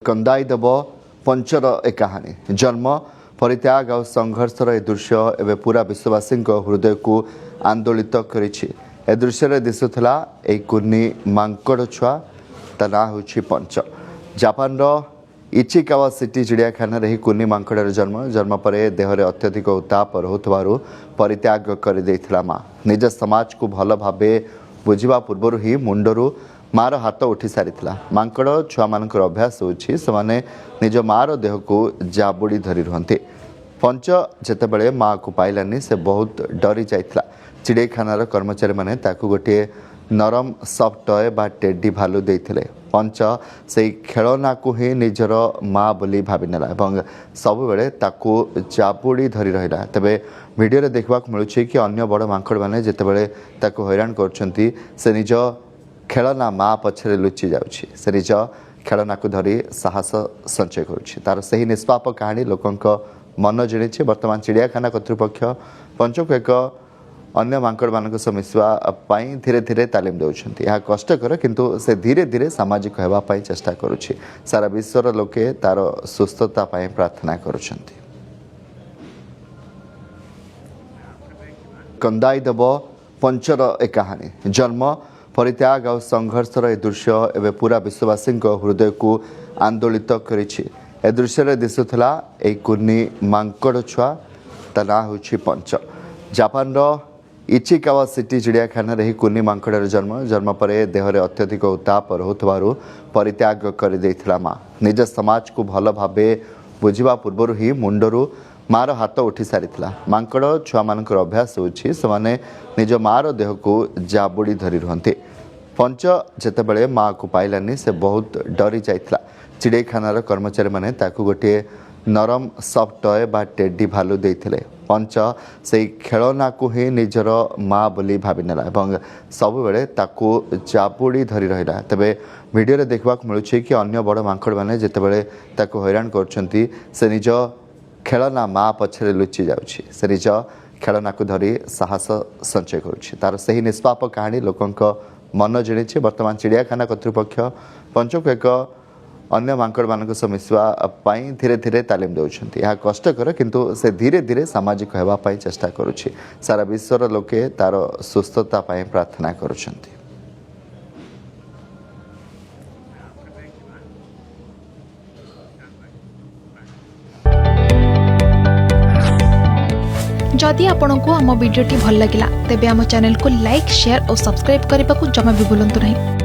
कंदाई देव puncture ए कहानी जन्म परित्याग और संघर्षर ए दृश्य एवं पूरा विश्ववासी हृदय को आंदोलित कर दृश्य दिशुला एक कुनी मांकड़ छुआ ता ना हूँ पंच जापान इचिकावा सिटी चिड़ियाखाना कुनी मांकड़ जन्म पर देहरे अत्यधिक उत्ताप रोथबार परित्याग कर माँ निज समाज को भल भाव बुझा पूर्व ही मुंडरू मार हाथ उठी सारी मांकड़ छुआ मान अभ्यास होने निज मार देह को जाबुड़ी धरी रुहति पंच जितेबाला माँ को पाइलानी से बहुत डरी जाइथिला चिड़ियाखानार कर्मचारी मैंने गोटे नरम सफ्ट टय बा टेडी भालू देते पंच से खेलना को ही निजर माँ बोली भाविनेला सब बेले ताकू जाबुड़ी धरी रहा तेबे वीडियो देखा मिलूँ कि अन्य बड़ मांकड़ मैंने जितेबाला हैरान कर निज खेलना माँ पछरे लुचि जाउछि से निज खेलना को धरी साहस संचय करुछि तार सही निष्पाप कहानी लोकंक मन जिणी वर्तमान चिड़ियाखाना कर्तृपक्ष पंच को एक अन्य मांकड़ मान मिसवा धीरे धीरे तालीम देउछन्ति यह कष्टकर किंतु से धीरे धीरे सामाजिक हेबा पई चेष्टा करुछि सारा विश्वर लोके तार सुस्थता पई प्रार्थना करुछन्ति कंदाई देव पंचर ए कहानी जन्म परित्याग और संघर्षर ए दृश्य एवं पूरा विश्ववासी हृदय को आंदोलित कर दृश्य दिशुला एक कुनी मांकड़ छुआ ता ना हूँ पंच जापान इचिकावा सिटी चिड़ियाखाना कुनी मांकड़ जन्म पर देहरे अत्यधिक उत्ताप रोथबार परित्याग कर माँ निज समाज को भल भाव बुझा पूर्व ही मुंडरू मार हाथ उठी सारी मांकड़ छुआ मान अभ्यास होने निज मार देह को जाबुड़ी धरी रुहति पंच जितेबाला माँ को पाइलानी से बहुत डरी जाइथिला चिड़ियाखानार कर्मचारी मैंने गोटे नरम सफ्ट टय बा टेडी भालू देते पंच से खेलना को ही निजर माँ बोली भाविनेला सब बेले ताकू जाबुड़ी धरी रहा तेबे वीडियो देखा मिलूँ कि अन्य बड़ मांकड़ मैंने जितेबाला हैरान कर निज खेलना माँ पछरे लुचि जाउछि से निज खेलना को धरी साहस संचय करुछि तार सही निष्पाप कहानी लोकंक मन जिणी वर्तमान चिड़ियाखाना कर्तृपक्ष पंच को एक अन्य मांकड़ मान मिसवा धीरे धीरे तालीम देउछन्ति यह कष्टकर किंतु से धीरे धीरे सामाजिक हेबा पई चेष्टा करुछि सारा विश्वर लोके तार सुस्थता पई प्रार्थना करुछन्ति जदि आपंक आम भिडी भल लगा तेब आम चैनल को लाइक शेयर और सब्सक्राइब करने को जमा भी भूलु नहीं।